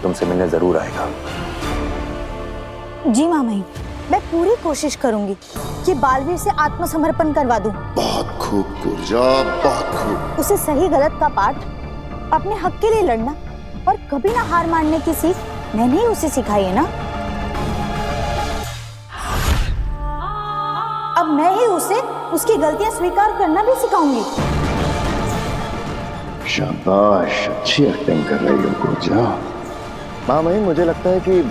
तुमसे मिलने जरूर आएगा। जी मामई, मैं पूरी कोशिश करूंगी कि बालवीर से आत्मसमर्पण करवा दूं। बहुत खूब गुर्जा, बहुत खूब। उसे सही गलत का पाठ, अपने हक के लिए लड़ना और कभी ना हार मानने की सीख मैंने ही उसे सिखाई है ना। अब मैं ही उसे उसकी गलतियां स्वीकार करना भी सिखाऊंगी। शाबाश, अच्छी एक्टिंग कर रही हो गुर्जा। माँ मही, मुझे लगता है कि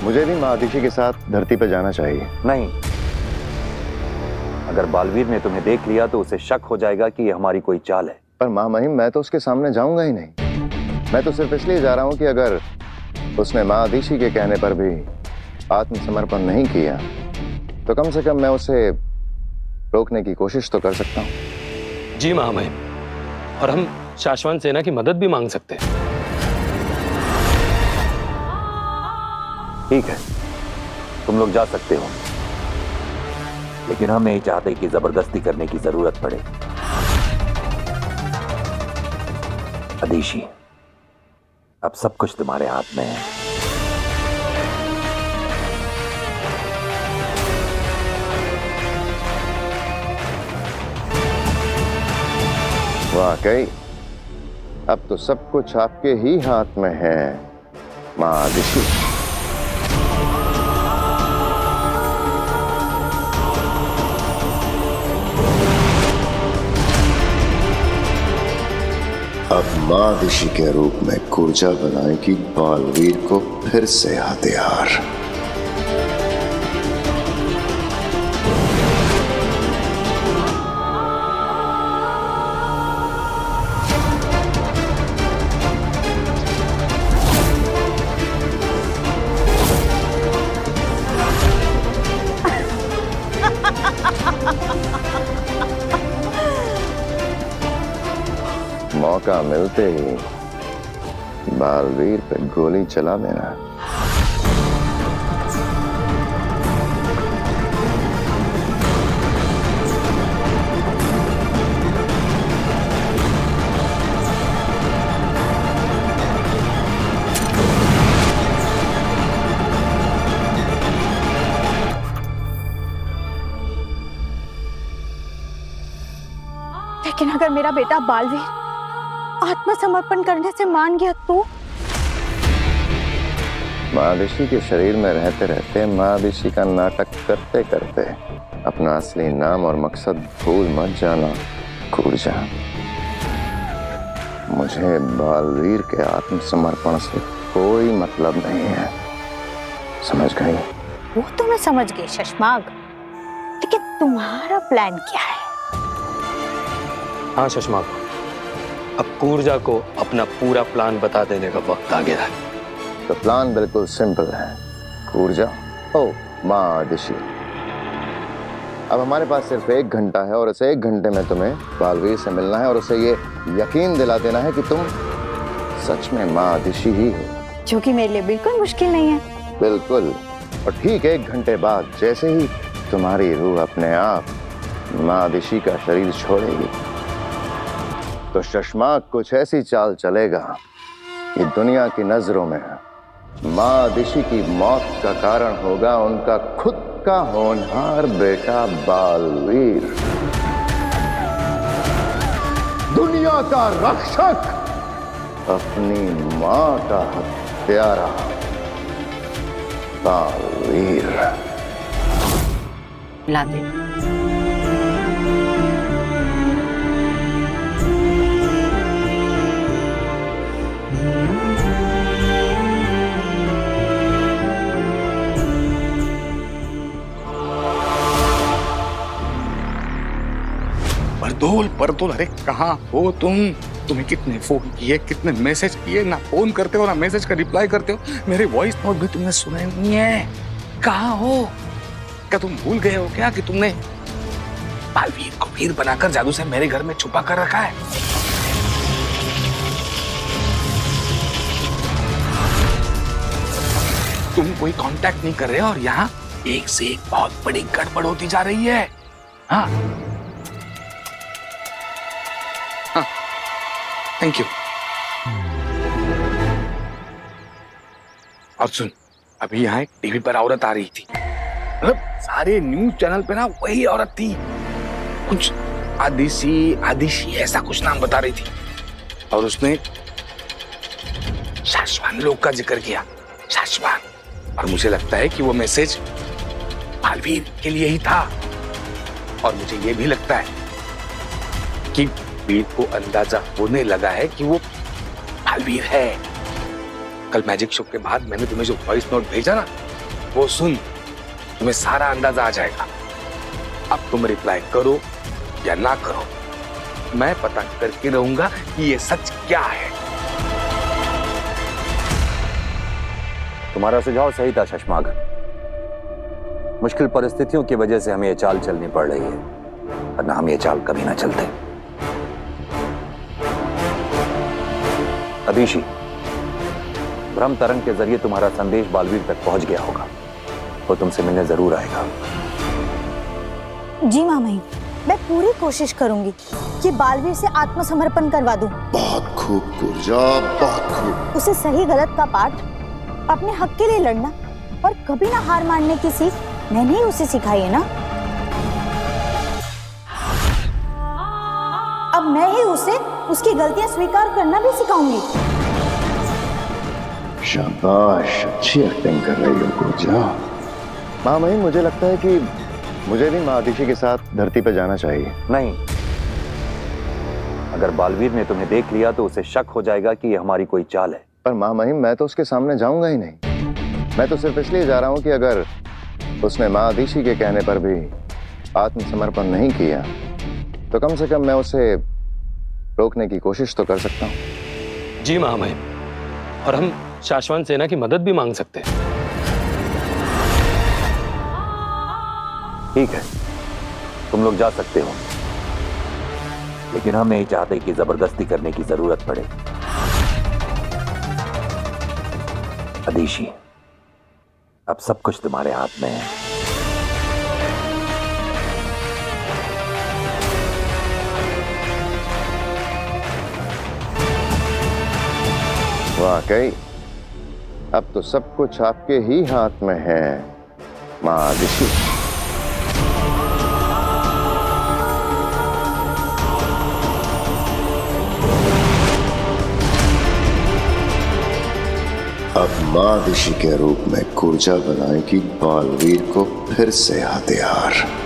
मुझे भी महादिशी के साथ धरती पर जाना चाहिए। नहीं, अगर बालवीर ने तुम्हें देख लिया तो उसे शक हो जाएगा कि ये हमारी कोई चाल है। पर माँ मही, मैं तो उसके सामने जाऊंगा ही नहीं। मैं तो सिर्फ इसलिए जा रहा हूँ कि अगर उसने महादिशी के कहने पर भी आत्मसमर्पण नहीं किया तो कम से कम मैं उसे रोकने की कोशिश तो कर सकता हूँ। जी महामहिम, और हम शाश्वत सेना की मदद भी मांग सकते हैं। ठीक है, तुम लोग जा सकते हो, लेकिन हम नहीं चाहते कि जबरदस्ती करने की जरूरत पड़े। अदिशी, अब सब कुछ तुम्हारे हाथ में है। वाकई अब तो सब कुछ आपके ही हाथ में है महादिशी। अब महादिशी के रूप में गुर्जा बनाएगी बालवीर को फिर से हथियार। मौका मिलते ही बालवीर पे गोली चला देना। लेकिन अगर मेरा बेटा बालवीर आत्मसमर्पण करने से मान गया तो? महादिशी के शरीर में रहते रहते महादिशी का नाटक करते करते अपना असली नाम और मकसद भूल मत जाना गुर्जा। मुझे बालवीर के आत्मसमर्पण से कोई मतलब नहीं है, समझ गई? वो तो मैं समझ गई शशमाग, लेकिन तुम्हारा प्लान क्या है? हाँ शशमाक, अब गुर्जा को अपना पूरा प्लान बता देने का वक्त आ गया है। तो प्लान बिल्कुल सिंपल है गुर्जा। ओ महादिशी, अब हमारे पास सिर्फ 1 घंटा है और इस 1 घंटे में तुम्हें बालवीर से मिलना है और उसे ये यकीन दिला देना है कि तुम सच में महादिशी ही हो, जो कि मेरे लिए बिल्कुल मुश्किल नहीं है। बिल्कुल। और ठीक 1 घंटे बाद जैसे ही तुम्हारी रूह अपने आप महादिशी का शरीर छोड़ेगी तो शशमाक कुछ ऐसी चाल चलेगा कि दुनिया की नजरों में महादिशी की मौत का कारण होगा उनका खुद का होनहार बेटा बालवीर, दुनिया का रक्षक, अपनी मां का हत्यारा बालवीर। ला दे। परदोल, अरे कहाँ हो तुम? तुम्हें कितने फोन किए, कितने मैसेज किए, ना फोन करते हो ना मैसेज का रिप्लाई करते हो। मेरे वॉइस नोट भी तुमने सुने नहीं है। कहाँ हो? क्या तुम भूल गए हो क्या कि तुमने बालवीर को वीर बनाकर जादू से मेरे घर में छुपा कर रखा है? तुम कोई कांटेक्ट नहीं कर रहे हो और यहाँ एक से एक बहुत बड़ी गड़बड़ होती जा रही है। हाँ, थैंक यू। और सुन, अभी यहाँ एक टीवी पर औरत आ रही थी, मतलब सारे न्यूज चैनल पे ना वही औरत थी, कुछ आदिशी ऐसा कुछ नाम बता रही थी, और उसने शाश्वान लोग का जिक्र किया, शाश्वान। और मुझे लगता है कि वो मैसेज बालवीर के लिए ही था, और मुझे ये भी लगता है कि वीर को अंदाजा होने लगा है कि वो बालवीर है। कल मैजिक शो के बाद मैंने तुम्हें जो वॉइस नोट भेजा ना, वो सुन, तुम्हें सारा अंदाजा आ जाएगा। अब तुम रिप्लाई करो या ना करो, मैं पता करके रहूंगा कि ये सच क्या है। तुम्हारा सुझाव सही था शशमाग। मुश्किल परिस्थितियों की वजह से हमें ये चाल चलनी पड़ रही है, वरना हम ये चाल कभी ना चलते। अदिशी, भ्रम तरंग के जरिए तुम्हारा संदेश बालवीर तक पहुंच गया होगा, वो तुमसे मिलने जरूर आएगा। जी मामई, मैं पूरी कोशिश करूंगी कि बालवीर से आत्मसमर्पण करवा दूं। बहुत खूब कुर्जा, बहुत खूब। उसे सही गलत का पाठ, अपने हक के लिए लड़ना और कभी ना हार मानने की सीख मैंने ही उसे सिखाई है ना। अब मैं ही उसे उसकी गलतियां स्वीकार करना भी सिखाऊंगी। शाबाश, अच्छी एक्टिंग कर रही हो कुर्जा। माँ मही, मुझे लगता है कि मुझे भी माँ आदिशी के साथ धरती पर जाना चाहिए। नहीं, अगर बालवीर ने तुम्हें देख लिया तो उसे शक हो जाएगा कि ये हमारी कोई चाल है। पर माँ मही, मैं तो उसके सामने जाऊंगा ही नहीं। मैं तो सिर्फ इसलिए जा रहा हूं कि अगर उसने माँ आदिशी के कहने पर भी आत्मसमर्पण नहीं किया तो कम से कम मैं उसे रोकने की कोशिश तो कर सकता हूं। जी महामहिम, और हम शाश्वत सेना की मदद भी मांग सकते हैं। ठीक है, तुम लोग जा सकते हो, लेकिन हम नहीं चाहते कि जबरदस्ती करने की जरूरत पड़े। अदिशी, अब सब कुछ तुम्हारे हाथ में है। वाकई अब तो सब कुछ आपके ही हाथ में है माँ आदिशी। अब माँ ऋषि के रूप में कुर्जा बनाएगी बालवीर को फिर से हथियार।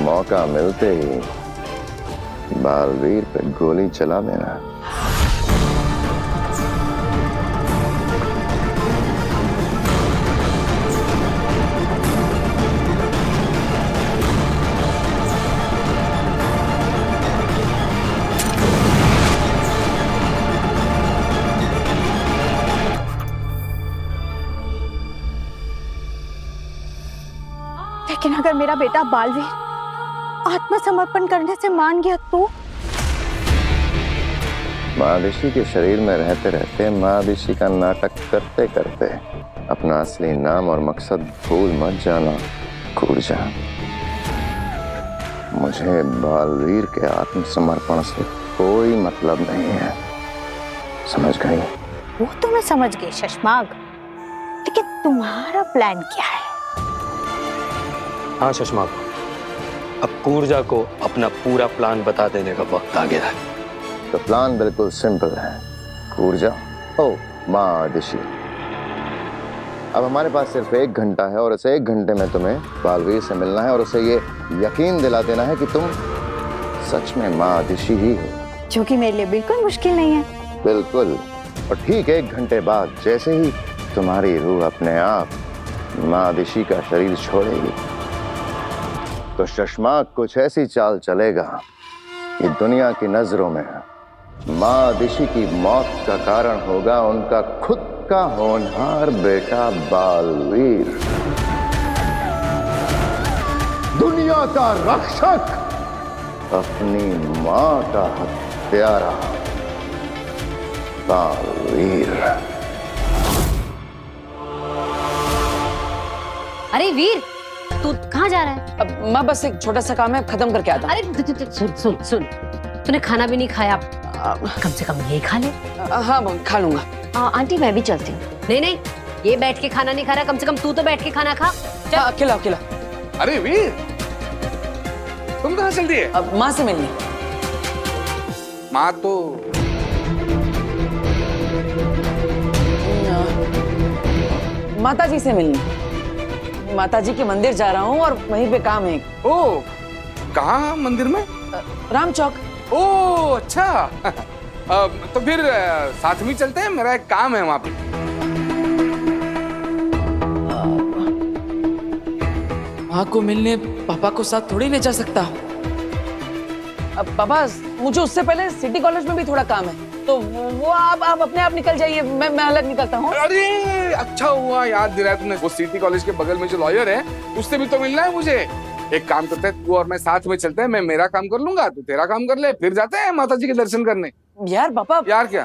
मौका मिलते ही बालवीर पे गोली चला देना। लेकिन अगर मेरा बेटा बालवीर आत्मसमर्पण करने से मान गया तो? माँ ऋषि के शरीर में रहते रहते माँ ऋषि का नाटक करते करते अपना असली नाम और मकसद भूल मत जाना कुर्जा। मुझे बालवीर के आत्मसमर्पण से कोई मतलब नहीं है, समझ गई? वो तो मैं समझ गई शशमाग, लेकिन तुम्हारा प्लान क्या है? हाँ शशमाग, अब कुर्जा को अपना पूरा प्लान बता देने का वक्त आ गया है। तो प्लान बिल्कुल सिंपल है कुर्जा। ओ माँ आदिशी, अब हमारे पास सिर्फ 1 घंटा है और इस 1 घंटे में तुम्हें बालवीर से मिलना है और उसे ये यकीन दिला देना है कि तुम सच में माँ आदिशी ही हो, जो कि मेरे लिए बिल्कुल मुश्किल नहीं है। बिल्कुल। और ठीक 1 घंटे बाद जैसे ही तुम्हारी रूह अपने आप माँ आदिशी का शरीर छोड़ेगी तो शशमाक कुछ ऐसी चाल चलेगा कि दुनिया की नजरों में माँ आदिशी की मौत का कारण होगा उनका खुद का होनहार बेटा बालवीर, दुनिया का रक्षक अपनी मां का हत्यारा बालवीर। अरे वीर, तू कहाँ जा रहा है? अब माँ बस एक छोटा सा काम है, खत्म करके आता हूँ। अरे सुन सुन सुन, तूने खाना भी नहीं खाया, कम से कम यही खा ले। हाँ खा लूंगा। आंटी मैं भी चलती हूँ। नहीं नहीं, ये बैठ के खाना नहीं खा रहा, कम से कम तू तो बैठ के खाना खा। चल। अकेला अकेला। अरे वीर, तुम कहाँ चल रही है? अब माँ से मिलनी। माँ तो माता जी से मिलनी। माता जी के मंदिर जा रहा हूँ और वहीं पे काम है। ओ, कहाँ मंदिर में? राम चौक। ओ अच्छा। तो फिर साथ में चलते हैं, मेरा एक काम है वहां पे। माँ को मिलने पापा को साथ थोड़ी ले जा सकता। अब पापा, मुझे उससे पहले सिटी कॉलेज में भी थोड़ा काम है, तो वो आप अपने आप निकल जाइए, मैं अलग निकलता हूँ। अरे अच्छा हुआ याद दिलाया तुमने। वो सिटी कॉलेज के बगल में जो लॉयर है, उससे भी तो मिलना है मुझे। एक काम करते हैं, तू और मैं साथ में चलते हैं। मैं मेरा काम कर लूंगा, तू तेरा काम कर ले, फिर जाते हैं माता जी के दर्शन करने। यार पापा। यार क्या,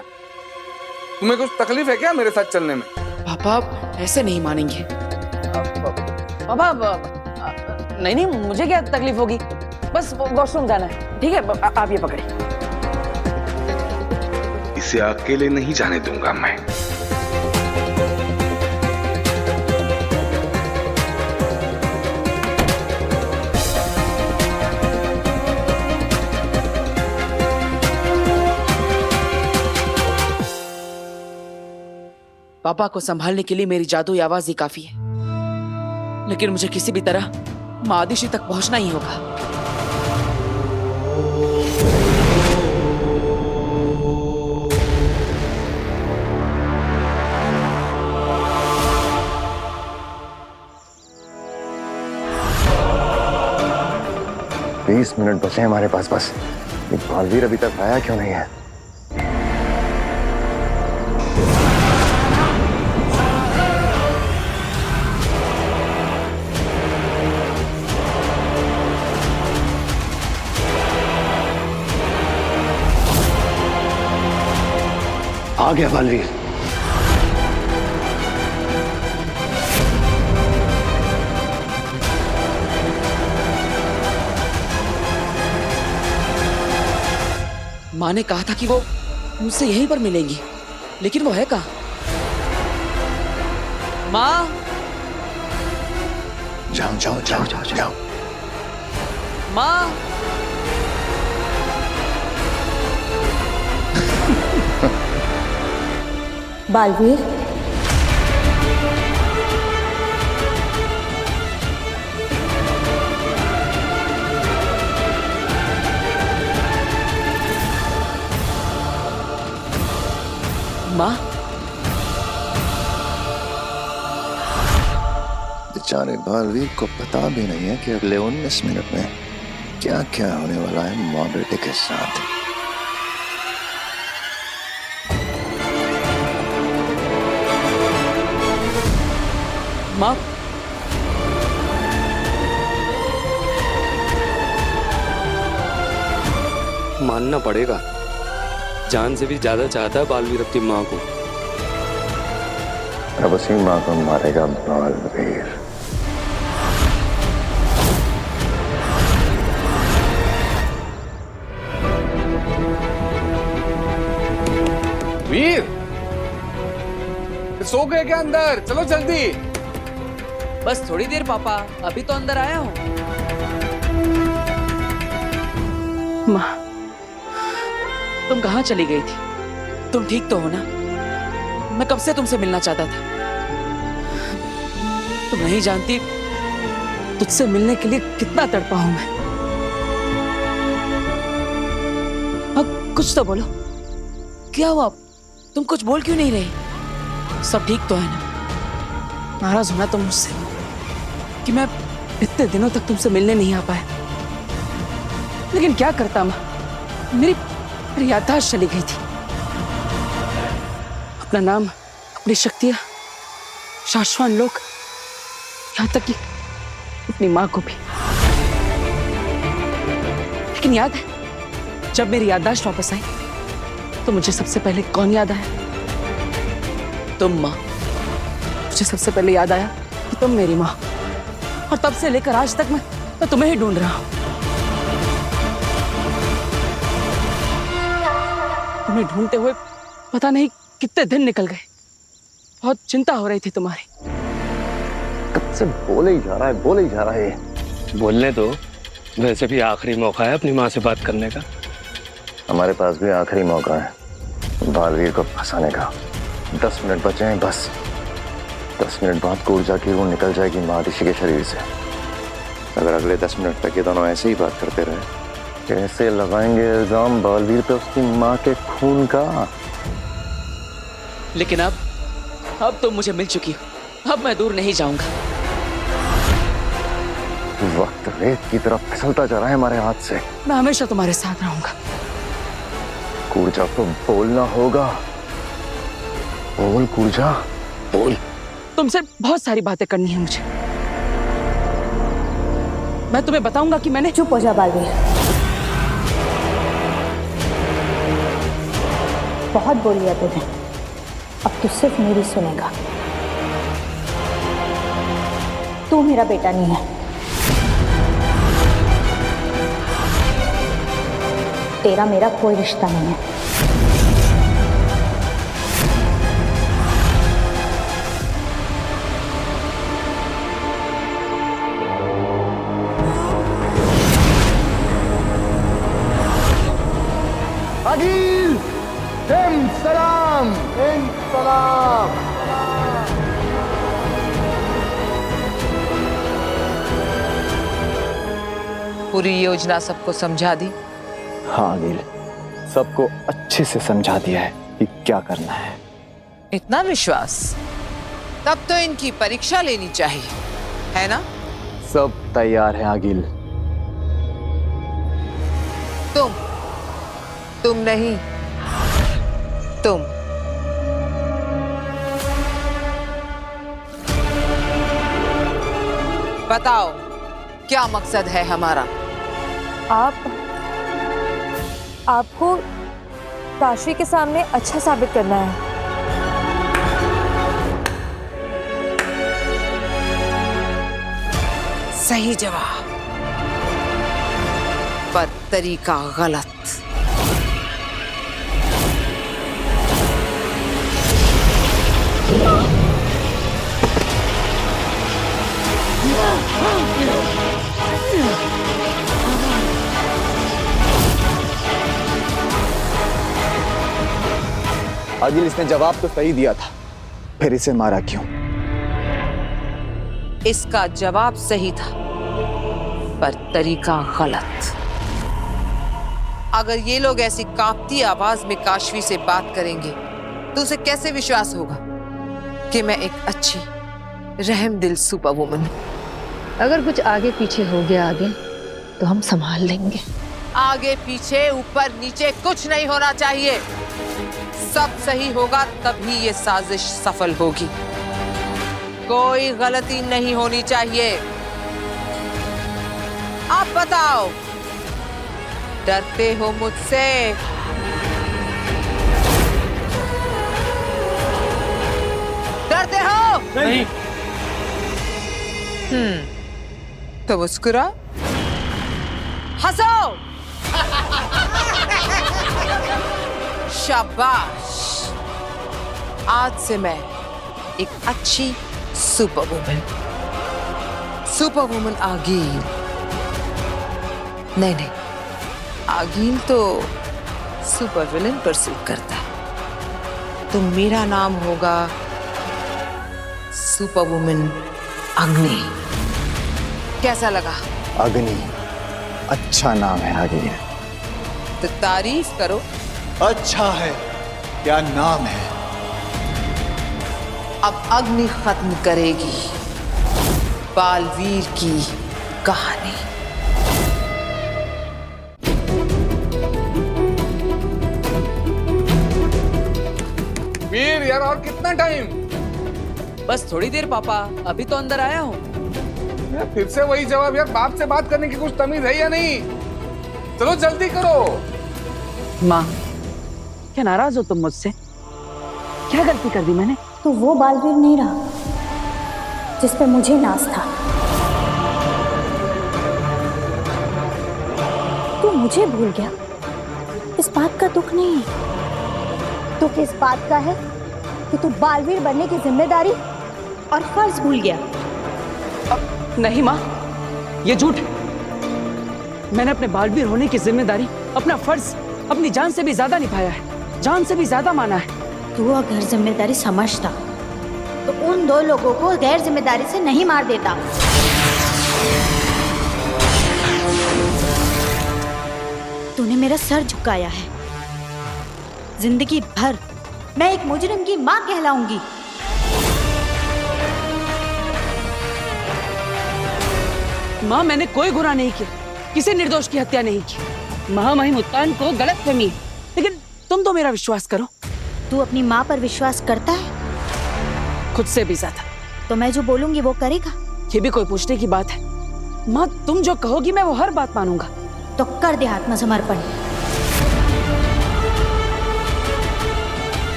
तुम्हें कुछ तकलीफ है क्या मेरे साथ चलने में? पापा ऐसे नहीं मानेंगे। पापा नहीं नहीं, मुझे क्या तकलीफ होगी, बस वॉशरूम जाना है। ठीक है, आप ये पकड़िए। इसे अकेले नहीं जाने दूंगा मैं। पापा को संभालने के लिए मेरी जादुई आवाज ही काफी है, लेकिन मुझे किसी भी तरह माँ आदिशि तक पहुंचना ही होगा। बीस मिनट बचे हैं हमारे पास बस। ये बालवीर अभी तक आया क्यों नहीं है? आ गया बालवीर। माँ ने कहा था कि वो मुझसे यहीं पर मिलेंगी, लेकिन वो है कहाँ? माँ, जाओ जाओ जाओ जाओ जाओ। माँ। बालवीर, माँ, बेचारे बालवीर को पता भी नहीं है कि अगले 19 मिनट में क्या क्या होने वाला है माँ बेटे के साथ। माँ, मानना पड़ेगा, जान से भी ज्यादा चाहता है बालवीर अपनी माँ को। अब उसी माँ को मारेगा बालवीर। वीर, सो गए क्या अंदर? चलो जल्दी। बस थोड़ी देर पापा, अभी तो अंदर आया हूँ। माँ, तुम कहाँ चली गई थी? तुम ठीक तो हो ना? मैं कब से तुमसे मिलना चाहता था। तुम नहीं जानती तुझसे मिलने के लिए कितना तड़पा हूं मैं। अब कुछ तो बोलो, क्या हुआ? तुम कुछ बोल क्यों नहीं रहे? सब ठीक तो है ना? नाराज होना तुम मुझसे कि मैं इतने दिनों तक तुमसे मिलने नहीं आ पाया, लेकिन क्या करता माँ, मेरी याददाश्त चली गई थी। अपना नाम, अपनी शक्तियां, शाश्वत लोग, यहाँ तक कि अपनी माँ को भी। लेकिन याद है जब मेरी याददाश्त वापस आई तो मुझे सबसे पहले कौन याद आया? तुम माँ। मुझे सबसे पहले याद आया कि तुम मेरी माँ, और तब से लेकर आज तक मैं तुम्हें ही ढूंढ रहा हूं। तुम्हें ढूंढते हुए पता नहीं कितने दिन निकल गए। बहुत चिंता हो रही थी तुम्हारी। कब से बोले ही जा रहा है, बोले ही जा रहा है। बोलने दो, वैसे भी आखिरी मौका है अपनी माँ से बात करने का। हमारे पास भी आखिरी मौका है बालवीर को फंसाने का। 10 मिनट बचे हैं बस। 10 मिनट बाद कूर्जा की रूह निकल जाएगी महादिशी के शरीर से। अगर अगले 10 मिनट तक ये दोनों ऐसे ही बात करते रहे, कैसे लगाएंगे इल्जाम बालवीर पे उसकी माँ के खून का। लेकिन अब तुम मुझे मिल चुकी हो, अब मैं दूर नहीं जाऊंगा। वक्त रेत की तरफ फिसलता जा रहा है हमारे हाथ से। मैं हमेशा तुम्हारे साथ रहूंगा। कूर्जा को बोलना होगा। बोल कूर्जा, बोल। तुमसे बहुत सारी बातें करनी है मुझे। मैं तुम्हें बताऊंगा कि मैंने। चुप हो जा बालवीर, बहुत बोल लिया तूने, अब तू सिर्फ मेरी सुनेगा। तू मेरा बेटा नहीं है, तेरा मेरा कोई रिश्ता नहीं है। अगील, सलाम, सलाम। पूरी योजना सबको समझा दी? हाँ अनिल, सबको अच्छे से समझा दिया है कि क्या करना है। इतना विश्वास? तब तो इनकी परीक्षा लेनी चाहिए, है ना? सब तैयार है आगिल। तुम नहीं, तुम। बताओ क्या मकसद है हमारा? आपको काशी के सामने अच्छा साबित करना है। सही जवाब, पर तरीका गलत। आगिल, इसने जवाब तो सही दिया था, फिर इसे मारा क्यों? इसका जवाब सही था, पर तरीका गलत। अगर ये लोग ऐसी कांपती आवाज में काशवी से बात करेंगे तो उसे कैसे विश्वास होगा कि मैं एक अच्छी रहमदिल सुपर वुमन हूं? अगर कुछ आगे पीछे हो गया आगे तो हम संभाल लेंगे। आगे पीछे ऊपर नीचे कुछ नहीं होना चाहिए। सब सही होगा तभी ये साजिश सफल होगी। कोई गलती नहीं होनी चाहिए। आप बताओ, डरते हो मुझसे? डरते हो? नहीं। तो मुस्कुरा, हंसो। शाबाश। आज से मैं एक अच्छी सुपर वुमन आगील। नहीं, आगील तो सुपर विलन पर सूट करता है। तो मेरा नाम होगा सुपर वुमन अग्नि। कैसा लगा? अग्नि अच्छा नाम है आगिल। तो तारीफ करो। अच्छा है, क्या नाम है? अब अग्नि खत्म करेगी बालवीर की कहानी। वीर यार, और कितना टाइम? बस थोड़ी देर पापा, अभी तो अंदर आया हूँ। फिर से वही जवाब यार। बाप से बात करने की कुछ तमीज है या नहीं? चलो जल्दी करो। माँ, क्या नाराज हो तुम मुझसे? क्या गलती कर दी मैंने? तो वो बालवीर नहीं रहा जिस पे मुझे नाज था। तू मुझे भूल गया, इस बात का दुख नहीं है। दुख इस बात का है कि तू बालवीर बनने की जिम्मेदारी और फर्ज भूल गया। नहीं माँ, ये झूठ है। मैंने अपने बालवीर होने की जिम्मेदारी, अपना फर्ज अपनी जान से भी ज्यादा निभाया है, जान से भी ज्यादा माना है। तू अगर जिम्मेदारी समझता तो उन दो लोगों को गैर जिम्मेदारी से नहीं मार देता। तूने मेरा सर झुकाया है। जिंदगी भर मैं एक मुजरिम की मां कहलाऊंगी। माँ, मैंने कोई गुनाह नहीं किया, किसी निर्दोष की हत्या नहीं की। महामहिम उत्तान को गलत फहमी, लेकिन तुम तो मेरा विश्वास करो। तू अपनी माँ पर विश्वास करता है? खुद से भी ज्यादा। तो मैं जो बोलूंगी वो करेगा? ये भी कोई पूछने की बात है? माँ, तुम जो कहोगी मैं वो हर बात मानूंगा। तो कर दे आत्मसमर्पण।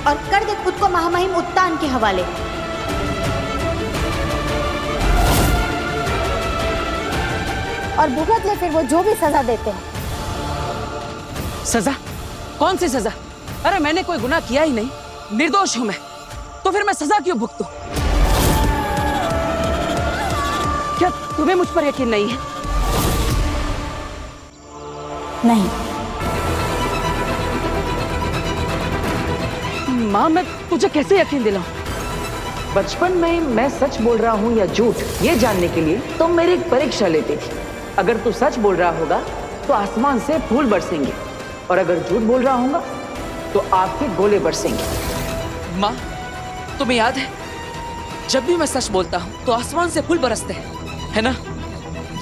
और कर दे खुद को महामहिम उत्तान के हवाले। और भुगत ले फिर वो जो भी सजा देते हैं। सजा? कौन सी सजा? अरे मैंने कोई गुनाह किया ही नहीं, निर्दोष हूं मैं, तो फिर मैं सजा क्यों भुगतूं? क्या तुम्हें मुझ पर यकीन नहीं है? नहीं। माँ, मैं तुझे कैसे यकीन दिलाऊं? बचपन में मैं सच बोल रहा हूँ या झूठ, ये जानने के लिए तुम मेरी एक परीक्षा लेती थी। अगर तू सच बोल रहा होगा तो आसमान से फूल बरसेंगे, और अगर झूठ बोल रहा होगा तो आपके गोले बरसेंगे। माँ, तुम्हें याद है जब भी मैं सच बोलता हूँ तो आसमान से फूल बरसते हैं, है ना?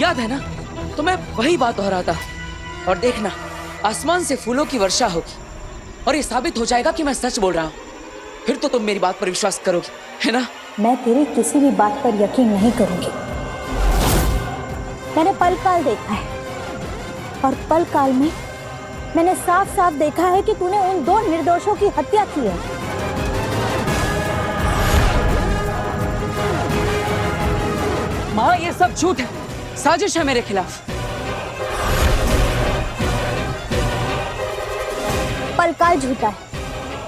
याद है ना? तो मैं वही बात दोहराता हूँ, और देखना आसमान से फूलों की वर्षा होगी, और ये साबित हो जाएगा कि मैं सच बोल रहा हूँ। फिर तो तुम मेरी बात पर विश्वास करोगी, है ना? मैं तेरी किसी भी बात पर यकीन नहीं करूंगी। मैंने पल काल देखा है, और पल काल में मैंने साफ साफ देखा है कि तूने उन दो निर्दोषों की हत्या की है। माँ, ये सब झूठ है, साजिश है मेरे खिलाफ। पलकाल झूठा है,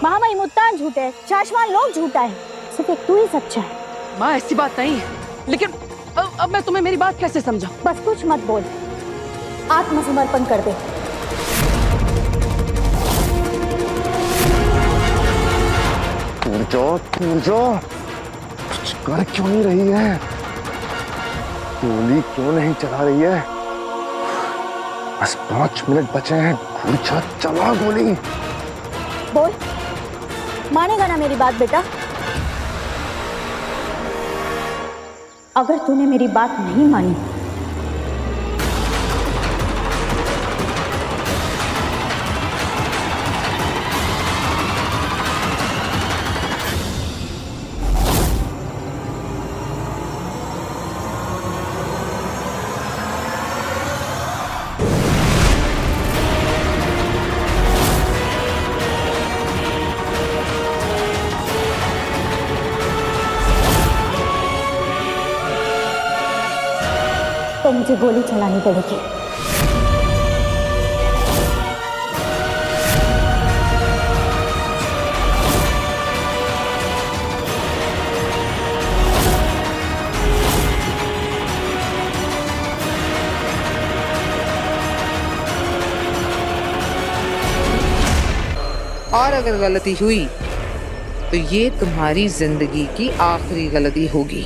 महामहिम उत्तान झूठा है, शाश्वान लोग झूठा है, सिर्फ एक तू ही सच्चा है। माँ, ऐसी बात नहीं है, लेकिन अब मैं तुम्हें मेरी बात कैसे समझाऊं? बस कुछ मत बोल, आत्मसमर्पण कर दे। पूजो, कुछ कर क्यों नहीं रही है? गोली क्यों नहीं चला रही है? बस 5 मिनट बचे हैं। पूछो, चला गोली। बोल, मानेगा ना मेरी बात बेटा? अगर तूने मेरी बात नहीं मानी तो मुझे गोली चलानी पड़ेगी। और अगर गलती हुई तो ये तुम्हारी जिंदगी की आखिरी गलती होगी।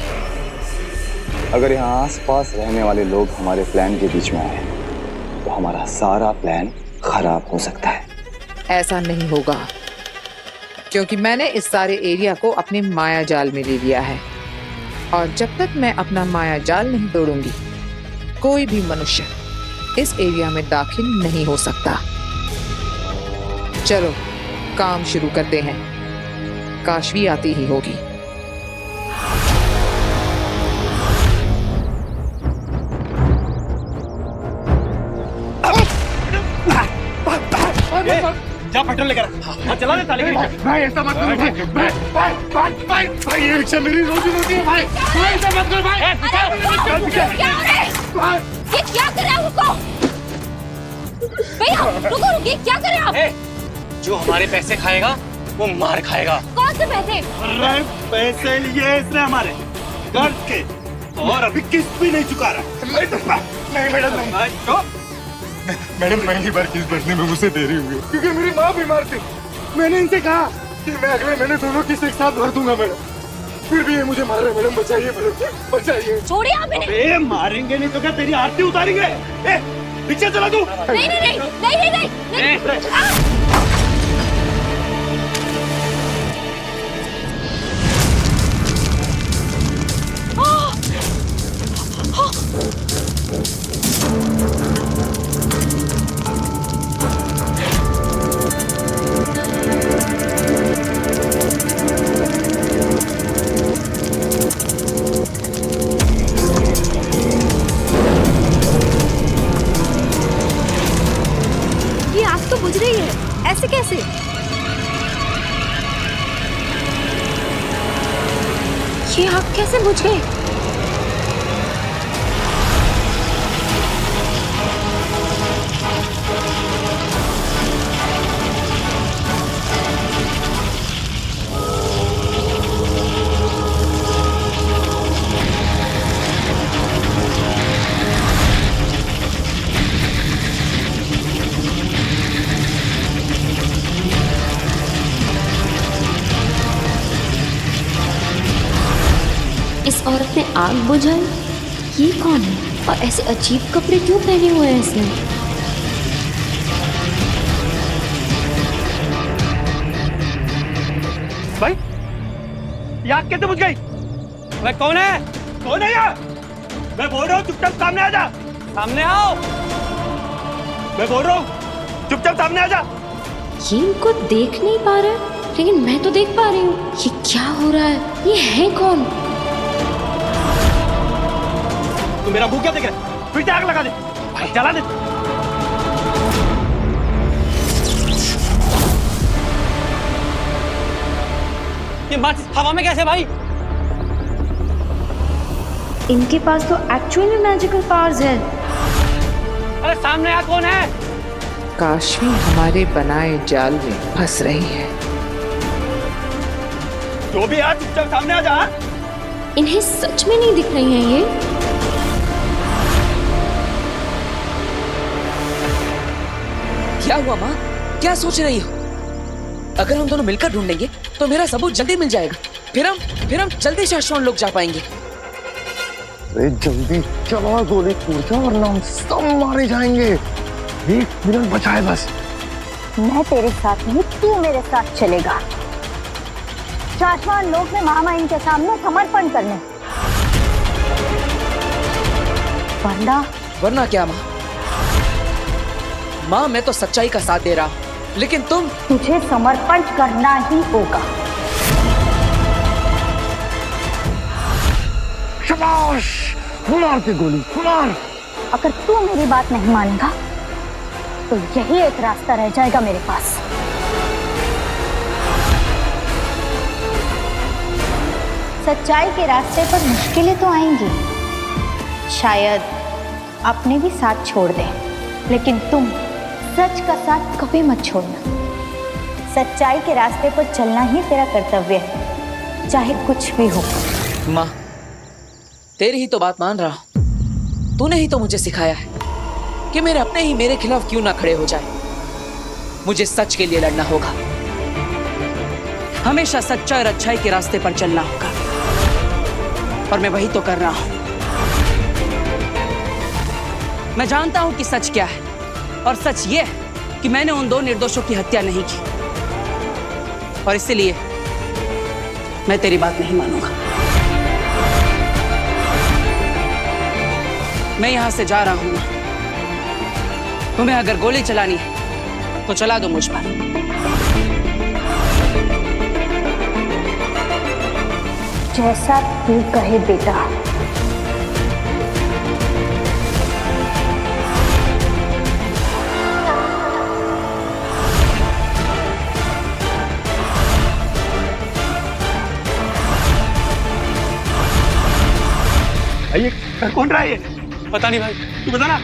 अगर यहाँ आसपास रहने वाले लोग हमारे प्लान के बीच में आए तो हमारा सारा प्लान खराब हो सकता है। ऐसा नहीं होगा, क्योंकि मैंने इस सारे एरिया को अपने माया जाल में ले लिया है, और जब तक मैं अपना माया जाल नहीं तोड़ूंगी कोई भी मनुष्य इस एरिया में दाखिल नहीं हो सकता। चलो काम शुरू करते हैं, काशवी आती ही होगी। पेट्रोल लेकर हाँ चला दे ताले भाई ऐसा मत करो भाई ये रिक्शा मेरी रोजी रोटी है भाई ऐसा मत करो भाई ये क्या कर रहे हो? रुको भैया, रुको रुकिए, क्या कर रहे हो आप? जो हमारे पैसे खाएगा वो मार खाएगा। कौन से पैसे? अरे पैसे लिए इसने हमारे कर्ज के और अभी किस्त भी नहीं चुका रहा। नहीं मैडम नहीं मैडम पहली बार किस्त भरने में मुझसे देरी हुई है क्योंकि मेरी माँ बीमार थी। मैंने इनसे कहा कि मैं अगले महीने दोनों किस्त एक साथ भर दूंगा मैडम, फिर भी ये मुझे मार रहे। मैडम बचाइए मैडम बचाइए। छोड़िए आप इन्हें। अबे मारेंगे नहीं तो क्या तेरी आरती उतारेंगे? रिक्शा चला तू। नहीं नहीं नहीं नहीं नहीं नहीं। ये आग तो बुझ रही है, ऐसे कैसे? ये आग कैसे बुझ गई? इस औरत ने आग बुझाई? ये कौन है और ऐसे अजीब कपड़े क्यों पहने हुए हैं इसने? भाई ये आग कैसे बुझ गई? भाई कौन है? कौन है यार? मैं बोल रहा हूँ चुपचाप सामने आ जा। सामने आओ। मैं बोल रहा हूँ चुपचाप सामने आ जा। ये इनको देख नहीं पा रहा है, लेकिन मैं तो देख पा रही हूँ। ये क्या हो रहा है? ये है कौन? तू मेरा मुंह क्या देख रहा है? फिर से आग लगा दे। भाई जला दे। ये माचिस हवा में कैसे भाई? इनके पास तो एक्चुअली मैजिकल पावर्स है। अरे सामने आ कौन है? काशी हमारे बनाए जाल में फंस रही है। जो भी आ चुपचाप सामने आ जा। इन्हें सच में नहीं दिख रही हैं ये। क्या हुआ माँ? क्या सोच रही हो? अगर हम दोनों मिलकर ढूंढेंगे तो मेरा सबूत जल्दी मिल जाएगा। फिर हम जल्दी शाश्वत लोग जा पाएंगे। अरे जल्दी चला गोली पूजा वरना हम सब मारे जाएंगे। 1 मिनट बचा है बस। मैं तेरे साथ नहीं, तू मेरे साथ चलेगा। शाश्वत लोग में महामाइन के सामने समर्पण करने। वरना क्या माँ? माँ मैं तो सच्चाई का साथ दे रहा हूँ, लेकिन तुझे समर्पण करना ही होगा। शाबाश, मार के गोली मार। अगर तू मेरी बात नहीं मानेगा तो यही एक रास्ता रह जाएगा मेरे पास। सच्चाई के रास्ते पर मुश्किलें तो आएंगी, शायद अपने भी साथ छोड़ दे, लेकिन तुम सच का साथ कभी मत छोड़ना। सच्चाई के रास्ते पर चलना ही तेरा कर्तव्य है, चाहे कुछ भी हो। माँ तेरी ही तो बात मान रहा हूँ। तूने ही तो मुझे सिखाया है कि मेरे अपने ही मेरे खिलाफ क्यों ना खड़े हो जाए। मुझे सच के लिए लड़ना होगा, हमेशा सच्चाई और अच्छाई के रास्ते पर चलना होगा, और मैं वही तो कर रहा हूं। मैं जानता हूं कि सच क्या है, और सच ये है कि मैंने उन 2 निर्दोषों की हत्या नहीं की, और इसलिए मैं तेरी बात नहीं मानूंगा। मैं यहां से जा रहा हूं। तुम्हें अगर गोली चलानी है तो चला दो मुझ पर। जैसा तू कहे बेटा। ये कौन रहा है ये? पता नहीं भाई, तू बता ना।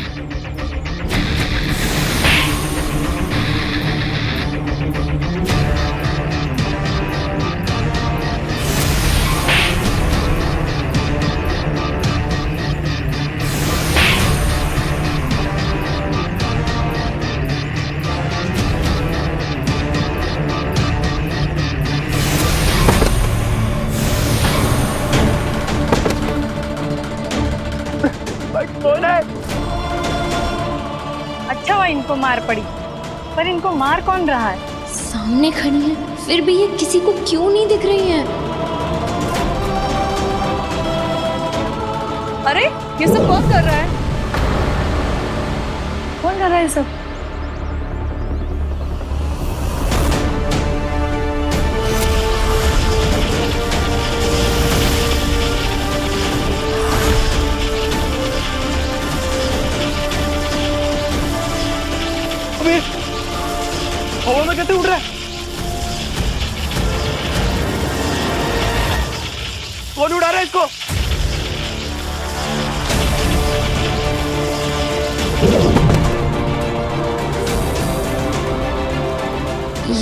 अच्छा हुआ इनको मार पड़ी, पर इनको मार कौन रहा है? सामने खड़ी है, फिर भी ये किसी को क्यों नहीं दिख रही है? अरे ये सब कौन कर रहा है? कौन कर रहा है ये सब? हवा में कैसे उड़ रहा है? कौन उड़ा रहा है इसको?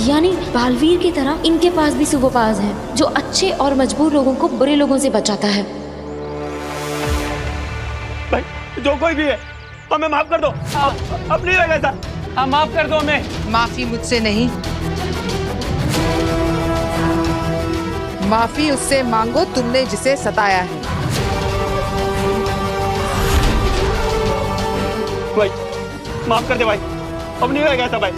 यानी बालवीर की तरह इनके पास भी सुपर पावर्स हैं, जो अच्छे और मजबूर लोगों को बुरे लोगों से बचाता है। भाई जो कोई भी है, हमें माफ कर दो। अब नहीं रहेगा ऐसा। हाँ माफ कर दो हमें। माफी मुझसे नहीं, माफी उससे मांगो तुमने जिसे सताया है। भाई माफ कर दे भाई, अब नहीं रहेगा ऐसा भाई।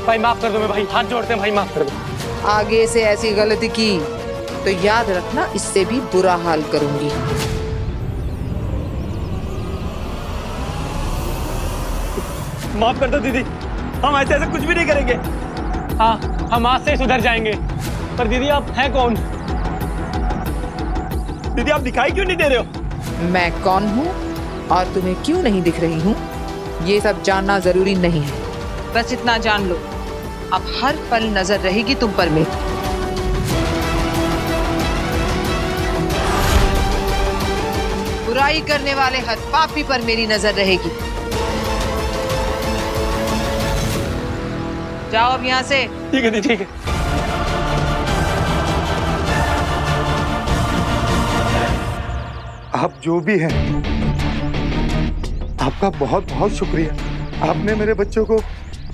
भाई माफ कर दो मैं, भाई हाथ जोड़ते हैं भाई, माफ कर दो। आगे से ऐसी गलती की तो याद रखना, इससे भी बुरा हाल करूंगी। माफ कर दो दीदी, हम ऐसे कुछ भी नहीं करेंगे। हाँ हम आज से सुधर जाएंगे। पर दीदी आप हैं कौन? दीदी आप दिखाई क्यों नहीं दे रहे हो? मैं कौन हूँ और तुम्हें क्यों नहीं दिख रही हूँ, ये सब जानना जरूरी नहीं है। बस इतना जान लो, अब हर पल नजर रहेगी तुम पर मेरी। बुराई करने वाले हर पापी पर मेरी नजर रहेगी। जाओ अब यहाँ से। ठीक है ठीक है। आप जो भी हैं, आपका बहुत बहुत शुक्रिया। आपने मेरे बच्चों को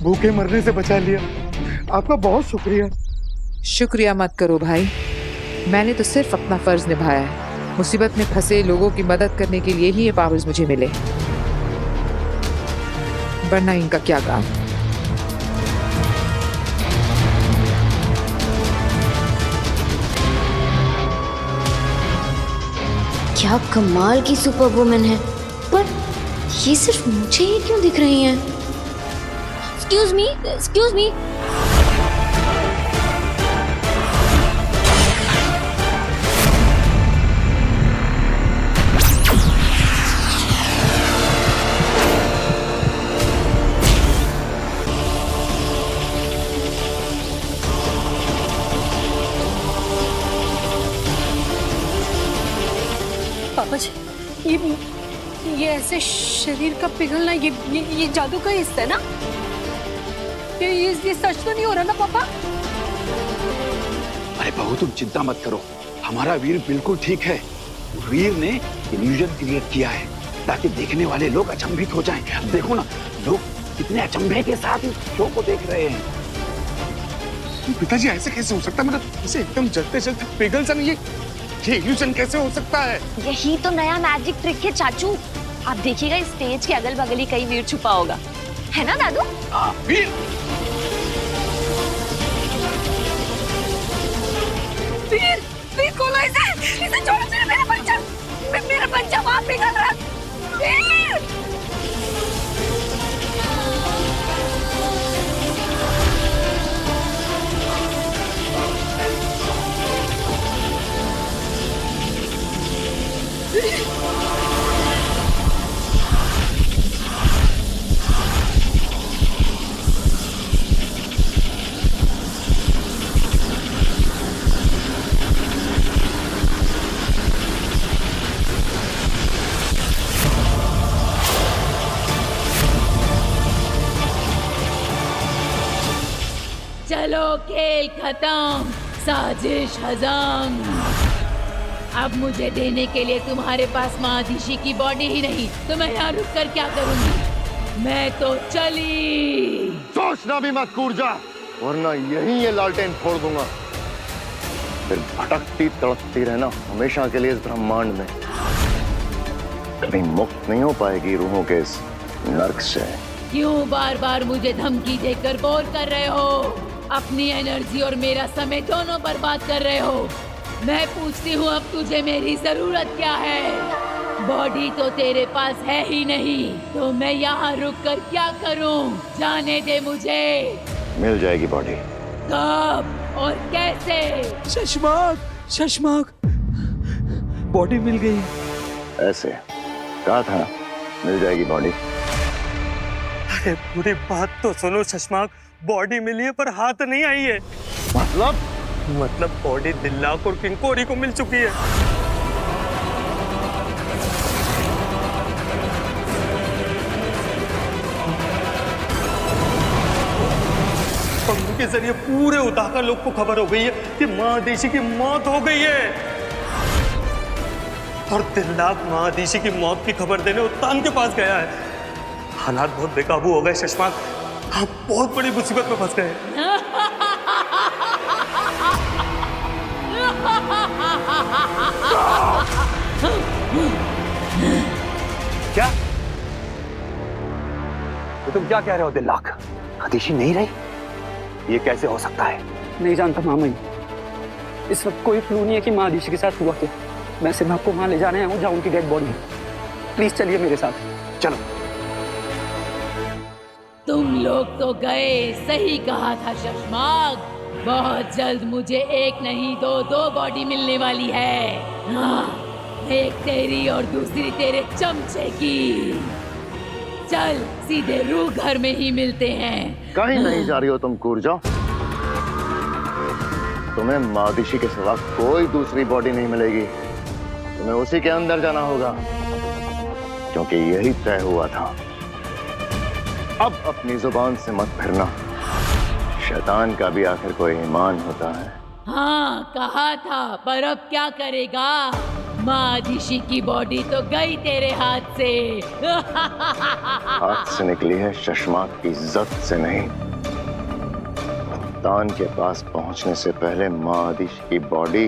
भूखे मरने से बचा लिया, आपका बहुत शुक्रिया। शुक्रिया मत करो भाई, मैंने तो सिर्फ अपना फर्ज निभाया है। मुसीबत में फंसे लोगों की मदद करने के लिए ही ये पावर्स मुझे मिले, वरना इनका क्या काम। क्या कमाल की सुपर वुमन है, पर ये सिर्फ मुझे ही क्यों दिख रही हैं? Excuse me, excuse me. पापा जी, ये ऐसे शरीर का पिघलना, ये जादू का हिस्सा है ना? ये सच तो नहीं हो रहा ना पापा? अरे बहू तुम चिंता मत करो, हमारा वीर बिल्कुल ठीक है। वीर ने इल्यूजन क्रिएट किया है ताकि देखने वाले लोग अचंभित हो जाएं। अब देखो ना, लोग कितने अचंभे के साथ इस शो को देख रहे हैं। पिताजी ऐसे कैसे हो सकता है? मतलब इसे एकदम जलते जलते पिघल सा नहीं, ये इल्यूजन कैसे हो सकता है? यही तो नया मैजिक ट्रिक है चाचू। आप देखिएगा स्टेज के अगल बगल ही कहीं वीर छुपा होगा, है ना दादू? वीर वीर, वीर खोलो इसे छोड़ो, मेरा बच्चा वहाँ पिघल रहा है। वीर! चलो खेल खत्म, साजिश हजम। अब मुझे देने के लिए तुम्हारे पास महादिशी की बॉडी ही नहीं, तो मैं यहाँ रुक कर क्या करूंगी? मैं तो चली। सोचना भी मत कूर्जा, वरना यहीं ये लालटेन फोड़ दूंगा। फिर भटकती तड़पती रहना हमेशा के लिए इस ब्रह्मांड में। कभी मुक्त नहीं हो पाएगी रूहों के इस नर्क से। क्यों बार बार मुझे धमकी देकर बोर कर रहे हो? अपनी एनर्जी और मेरा समय दोनों बर्बाद कर रहे हो। मैं पूछती हूँ, अब तुझे मेरी जरूरत क्या है? बॉडी तो तेरे पास है ही नहीं, तो मैं यहाँ रुक कर क्या करूँ? जाने दे मुझे। मिल जाएगी बॉडी। कब और कैसे? शशमाक, शशमाक, बॉडी मिल गई। ऐसे कहा था, मिल जाएगी बॉडी। अरे पूरी बात तो सुनो शशमाक, बॉडी मिली है पर हाथ नहीं आई है। मतलब बॉडी दिल्लाक और किंकोरी को मिल चुकी है। पंखों के जरिए पूरे उताका लोग को खबर हो गई है कि महादेशी की मौत हो गई है। और दिल्लाक महादेशी की मौत की खबर देने उत्तान के पास गया है। हालात बहुत बेकाबू हो गए शशमाक, आप बहुत बड़ी मुसीबत में फंस गए। क्या? तो तुम क्या कह रहे हो दिल्लाक? हदीशी नहीं रही? ये कैसे हो सकता है? नहीं जानता मामा, इस वक्त कोई क्लू नहीं है कि महादिशी के साथ हुआ क्या। मैं सिर्फ आपको वहां ले जाने आया हूँ जहाँ उनकी डेड बॉडी है। प्लीज चलिए मेरे साथ। चलो। तुम लोग तो गए, सही कहा था शशमाक। बहुत जल्द मुझे एक नहीं दो बॉडी मिलने वाली है। हाँ, एक तेरी और दूसरी तेरे चमचे की। चल सीधे रूह घर में ही मिलते हैं। कहीं नहीं जा रही हो तुम कूर्जा। तुम्हें महादिशी के सिवा कोई दूसरी बॉडी नहीं मिलेगी। तुम्हें उसी के अंदर जाना होगा, क्योंकि यही तय हुआ था। अब अपनी जुबान से मत फिरना। शैतान का भी आखिर कोई ईमान होता है। हाँ कहा था, पर अब क्या करेगा? महादिशी की बॉडी तो गई तेरे हाथ से। हाथ से निकली है, शशमाक की इज्जत से नहीं। तान के पास पहुंचने से पहले महादिशी की बॉडी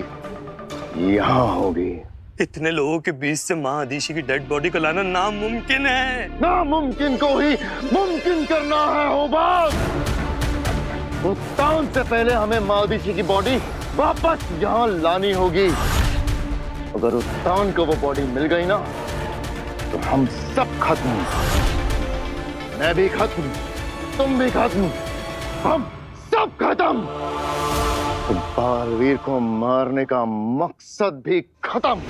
यहाँ होगी। इतने लोगों के बीच से महादिशी की डेड बॉडी को लाना नामुमकिन है। नामुमकिन को ही मुमकिन करना है होबाज। उत्तान से पहले हमें महादिशी की बॉडी वापस यहाँ लानी होगी। अगर उत्तान को वो बॉडी मिल गई ना, तो हम सब खत्म। मैं भी खत्म, तुम भी खत्म, हम सब खत्म। तो बालवीर को मारने का मकसद भी खत्म।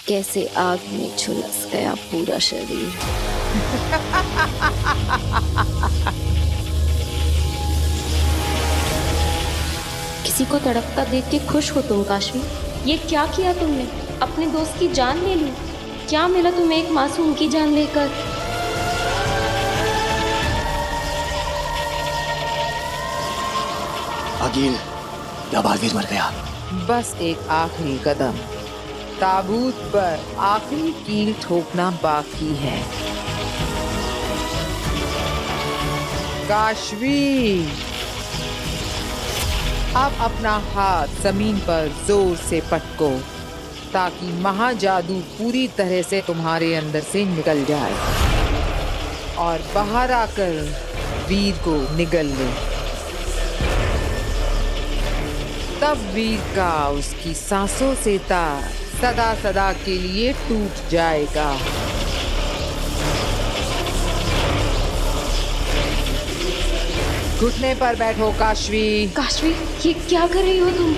कैसे आग में झुलस गया पूरा शरीर। किसी को तड़पता देख के खुश हो तुम काशवी? ये क्या किया तुमने? अपने दोस्त की जान ले ली। क्या मिला तुम्हें एक मासूम की जान लेकर? अकील, या बालवीर मर गया? बस एक आखिरी कदम, ताबूत पर आखिरी कील ठोकना बाकी है। काशवी, अब अपना हाथ जमीन पर जोर से पटको, ताकि महाजादू पूरी तरह से तुम्हारे अंदर से निकल जाए और बाहर आकर वीर को निगल ले। तब वीर का उसकी सांसों से तार सदा सदा के लिए टूट जाएगा। घुटने पर बैठो काशवी। काशवी, ये क्या कर रही हो तुम?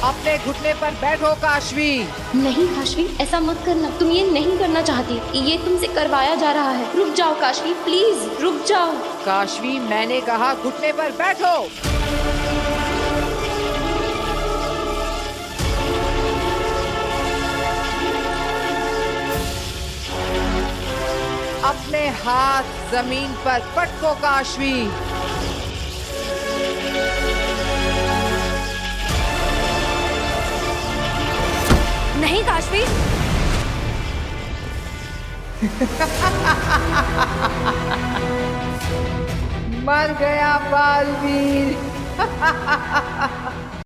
अपने घुटने पर बैठो काशवी। नहीं काशवी, ऐसा मत करना। तुम ये नहीं करना चाहती, ये तुमसे करवाया जा रहा है। रुक जाओ काशवी, प्लीज रुक जाओ। काशवी, मैंने कहा घुटने पर बैठो। हाथ जमीन पर पटको काशवी। नहीं काशवी। मर गया बालवीर।